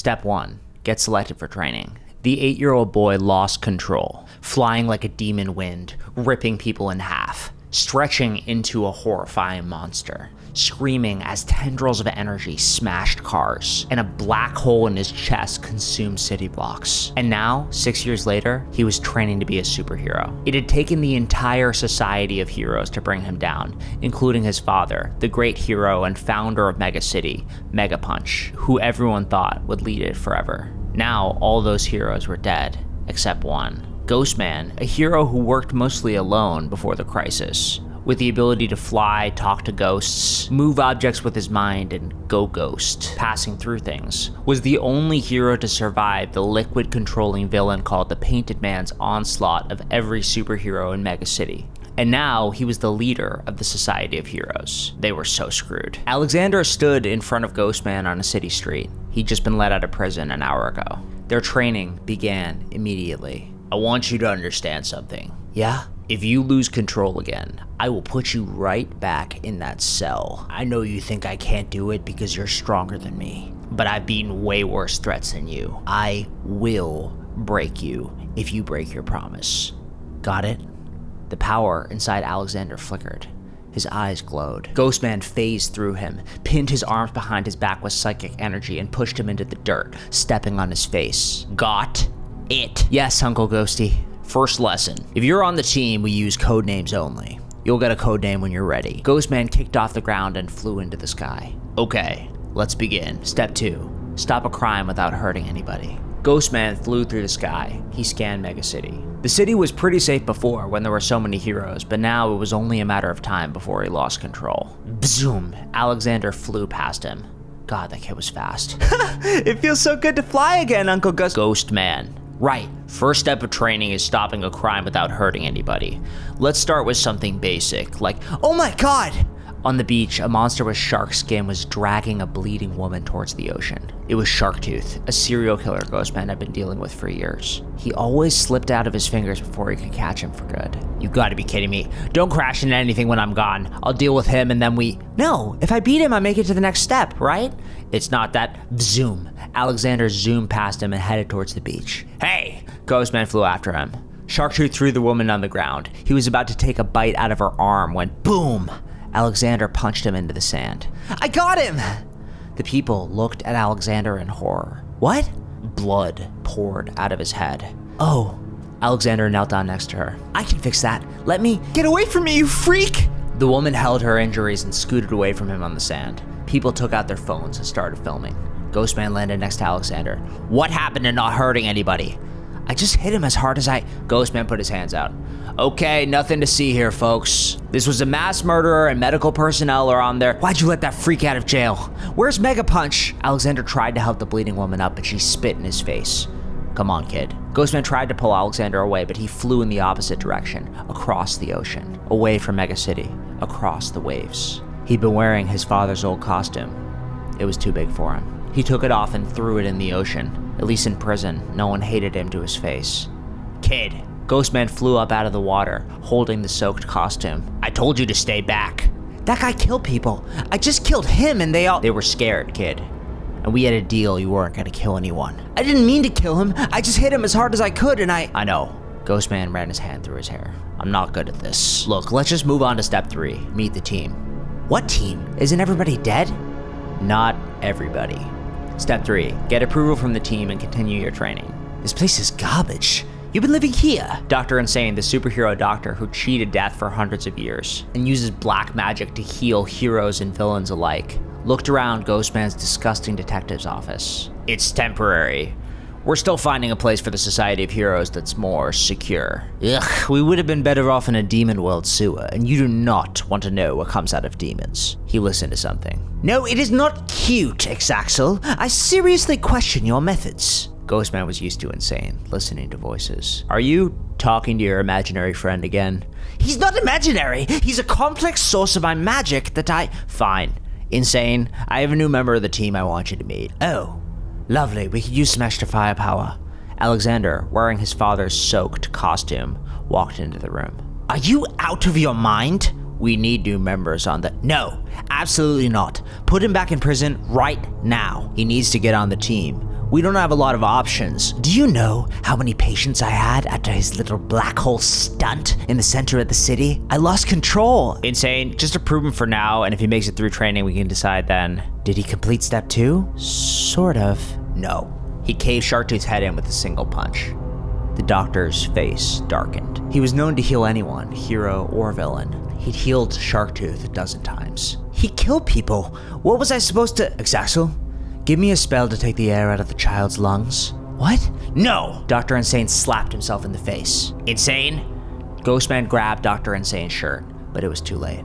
Step 1. Get selected for training. The 8-year-old boy lost control, flying like a demon wind, ripping people in half, stretching into a horrifying monster, screaming as tendrils of energy smashed cars, and a black hole in his chest consumed city blocks. And now, 6 years later, he was training to be a superhero. It had taken the entire society of heroes to bring him down, including his father, the great hero and founder of Mega City, Mega Punch, who everyone thought would lead it forever. Now, all those heroes were dead, except one. Ghostman, a hero who worked mostly alone before the crisis, with the ability to fly, talk to ghosts, move objects with his mind, and go ghost, passing through things, was the only hero to survive the liquid-controlling villain called the Painted Man's onslaught of every superhero in Mega City. And now he was the leader of the Society of Heroes. They were so screwed. Alexander stood in front of Ghostman on a city street. He'd just been let out of prison an hour ago. Their training began immediately. I want you to understand something. Yeah? If you lose control again, I will put you right back in that cell. I know you think I can't do it because you're stronger than me, but I've beaten way worse threats than you. I will break you if you break your promise. Got it? The power inside Alexander flickered. His eyes glowed. Ghostman phased through him, pinned his arms behind his back with psychic energy, and pushed him into the dirt, stepping on his face. Got it? Yes, Uncle Ghosty. First lesson. If you're on the team, we use code names only. You'll get a code name when you're ready. Ghostman kicked off the ground and flew into the sky. Okay, let's begin. Step 2. Stop a crime without hurting anybody. Ghostman flew through the sky. He scanned Mega City. The city was pretty safe before when there were so many heroes, but now it was only a matter of time before he lost control. Bzoom! Alexander flew past him. God, that kid was fast. It feels so good to fly again, Uncle Gus. Ghostman. Right. First step of training is stopping a crime without hurting anybody. Let's start with something basic, like, oh my god! On the beach, a monster with shark skin was dragging a bleeding woman towards the ocean. It was Sharktooth, a serial killer Ghostman had been dealing with for years. He always slipped out of his fingers before he could catch him for good. You gotta be kidding me. Don't crash into anything when I'm gone. I'll deal with him and then we... No, if I beat him, I make it to the next step, right? It's not that. Zoom. Alexander zoomed past him and headed towards the beach. Hey! Ghostman flew after him. Sharktooth threw the woman on the ground. He was about to take a bite out of her arm when boom! Alexander punched him into the sand. I got him! The people looked at Alexander in horror. What? Blood poured out of his head. Oh. Alexander knelt down next to her. I can fix that. Let me... Get away from me, you freak! The woman held her injuries and scooted away from him on the sand. People took out their phones and started filming. Ghostman landed next to Alexander. What happened to not hurting anybody? I just hit him as hard as I... Ghostman put his hands out. Okay, nothing to see here, folks. This was a mass murderer and medical personnel are on there. Why'd you let that freak out of jail? Where's Mega Punch? Alexander tried to help the bleeding woman up, but she spit in his face. Come on, kid. Ghostman tried to pull Alexander away, but he flew in the opposite direction, across the ocean, away from Mega City, across the waves. He'd been wearing his father's old costume. It was too big for him. He took it off and threw it in the ocean. At least in prison, no one hated him to his face. Kid. Ghostman flew up out of the water, holding the soaked costume. I told you to stay back. That guy killed people. I just killed him and they were scared, kid. And we had a deal you weren't gonna kill anyone. I didn't mean to kill him. I just hit him as hard as I could and I know. Ghostman ran his hand through his hair. I'm not good at this. Look, let's just move on to step 3. Meet the team. What team? Isn't everybody dead? Not everybody. Step 3. Get approval from the team and continue your training. This place is garbage. You've been living here. Dr. Insane, the superhero doctor who cheated death for hundreds of years and uses black magic to heal heroes and villains alike, looked around Ghostman's disgusting detective's office. It's temporary. We're still finding a place for the Society of Heroes that's more secure. Ugh, we would have been better off in a demon world sewer, and you do not want to know what comes out of demons. He listened to something. No, it is not cute, Exaxel. I seriously question your methods. Ghostman was used to Insane, listening to voices. Are you talking to your imaginary friend again? He's not imaginary! He's a complex source of my magic that Fine. Insane, I have a new member of the team I want you to meet. Oh, lovely, we could use some extra firepower. Alexander, wearing his father's soaked costume, walked into the room. Are you out of your mind? We need new members on the... No, absolutely not. Put him back in prison right now. He needs to get on the team. We don't have a lot of options. Do you know how many patients I had after his little black hole stunt in the center of the city? I lost control. Insane. Just approve him for now, and if he makes it through training, we can decide then. Did he complete step 2? Sort of. No. He caved Sharktooth's head in with a single punch. The doctor's face darkened. He was known to heal anyone, hero or villain. He'd healed Sharktooth a dozen times. He killed people. What was I supposed to— Exaxel, give me a spell to take the air out of the child's lungs. What? No! Dr. Insane slapped himself in the face. Insane? Ghostman grabbed Dr. Insane's shirt, but it was too late.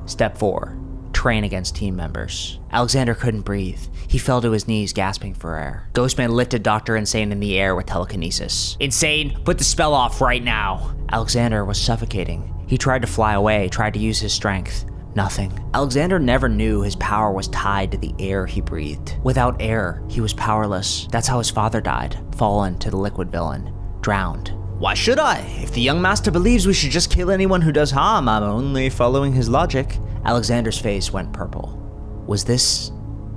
Step 4. Train against team members. Alexander couldn't breathe. He fell to his knees, gasping for air. Ghostman lifted Dr. Insane in the air with telekinesis. Insane, put the spell off right now. Alexander was suffocating. He tried to fly away, tried to use his strength. Nothing. Alexander never knew his power was tied to the air he breathed. Without air, he was powerless. That's how his father died, fallen to the liquid villain, drowned. Why should I? If the young master believes we should just kill anyone who does harm, I'm only following his logic. Alexander's face went purple. Was this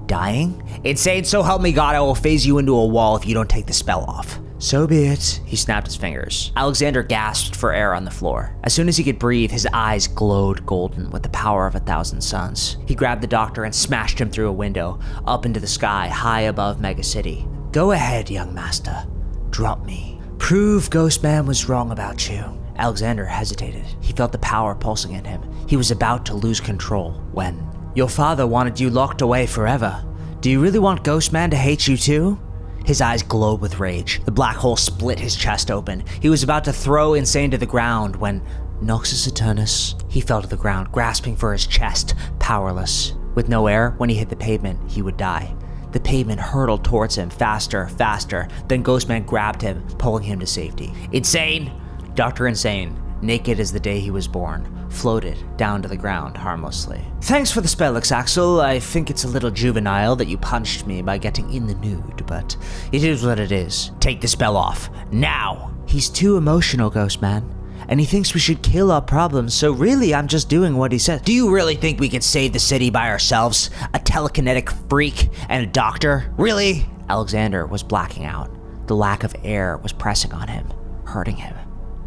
dying? Insane, so help me God, I will phase you into a wall if you don't take the spell off. So be it. He snapped his fingers. Alexander gasped for air on the floor. As soon as he could breathe, his eyes glowed golden with the power of 1,000 suns. He grabbed the doctor and smashed him through a window, up into the sky, high above Mega City. Go ahead, young master. Drop me. Prove Ghostman was wrong about you. Alexander hesitated. He felt the power pulsing in him. He was about to lose control when— Your father wanted you locked away forever. Do you really want Ghostman to hate you too? His eyes glowed with rage. The black hole split his chest open. He was about to throw Insane to the ground when— Noxus Eternus. He fell to the ground, grasping for his chest, powerless. With no air, when he hit the pavement, he would die. The pavement hurtled towards him, faster, faster. Then Ghostman grabbed him, pulling him to safety. Insane! Dr. Insane, naked as the day he was born, floated down to the ground harmlessly. Thanks for the spell, Exaxel. I think it's a little juvenile that you punched me by getting in the nude, but it is what it is. Take the spell off, now! He's too emotional, Ghostman, and he thinks we should kill our problems, so really I'm just doing what he says. Do you really think we could save the city by ourselves? A telekinetic freak and a doctor? Really? Alexander was blacking out. The lack of air was pressing on him, hurting him.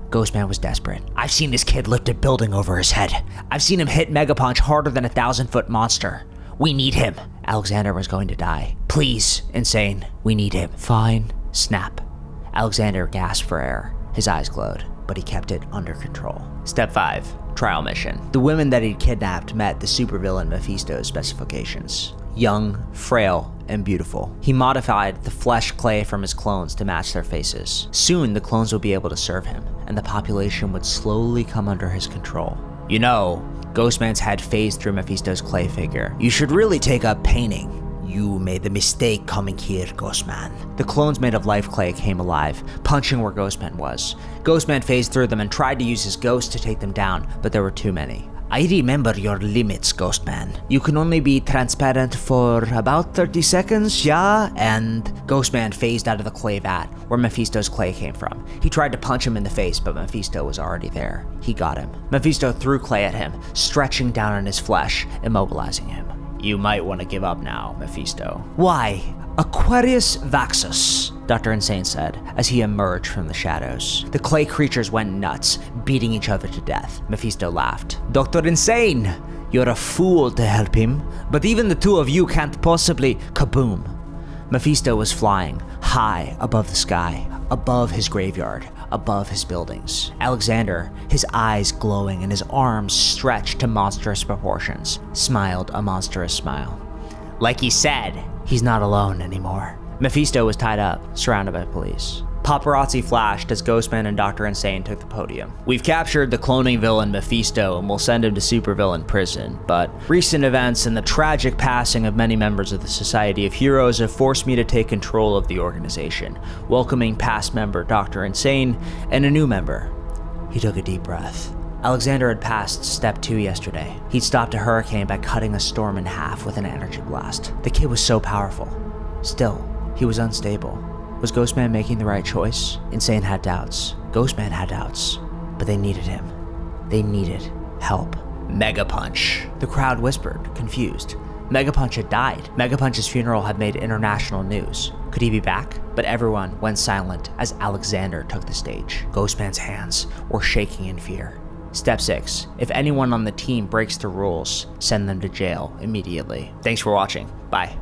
Ghostman was desperate. I've seen this kid lift a building over his head. I've seen him hit Mega Punch harder than a 1,000-foot monster. We need him. Alexander was going to die. Please, Insane, we need him. Fine. Snap. Alexander gasped for air. His eyes glowed, but he kept it under control. Step 5. Trial mission. The women that he'd kidnapped met the supervillain Mephisto's specifications. Young, frail, and beautiful. He modified the flesh clay from his clones to match their faces. Soon, the clones would be able to serve him, and the population would slowly come under his control. You know, Ghostman's head phased through Mephisto's clay figure. You should really take up painting. You made the mistake coming here, Ghostman. The clones made of life clay came alive, punching where Ghostman was. Ghostman phased through them and tried to use his ghost to take them down, but there were too many. I remember your limits, Ghostman. You can only be transparent for about 30 seconds, yeah? And Ghostman phased out of the clay vat, where Mephisto's clay came from. He tried to punch him in the face, but Mephisto was already there. He got him. Mephisto threw clay at him, stretching down on his flesh, immobilizing him. You might want to give up now, Mephisto. Why? Aquarius Vaxus, Dr. Insane said, as he emerged from the shadows. The clay creatures went nuts, beating each other to death. Mephisto laughed. Dr. Insane, you're a fool to help him, but even the two of you can't possibly— Kaboom! Mephisto was flying, high above the sky, above his graveyard, above his buildings. Alexander, his eyes glowing and his arms stretched to monstrous proportions, smiled a monstrous smile. Like he said, he's not alone anymore. Mephisto was tied up, surrounded by police. Paparazzi flashed as Ghostman and Dr. Insane took the podium. We've captured the cloning villain Mephisto and will send him to supervillain prison, but recent events and the tragic passing of many members of the Society of Heroes have forced me to take control of the organization, welcoming past member Dr. Insane and a new member. He took a deep breath. Alexander had passed step 2 yesterday. He'd stopped a hurricane by cutting a storm in half with an energy blast. The kid was so powerful. Still, he was unstable. Was Ghostman making the right choice? Insane had doubts. Ghostman had doubts. But they needed him. They needed help. Mega Punch. The crowd whispered, confused. Mega Punch had died. Mega Punch's funeral had made international news. Could he be back? But everyone went silent as Alexander took the stage. Ghostman's hands were shaking in fear. Step 6. If anyone on the team breaks the rules, send them to jail immediately. Thanks for watching. Bye.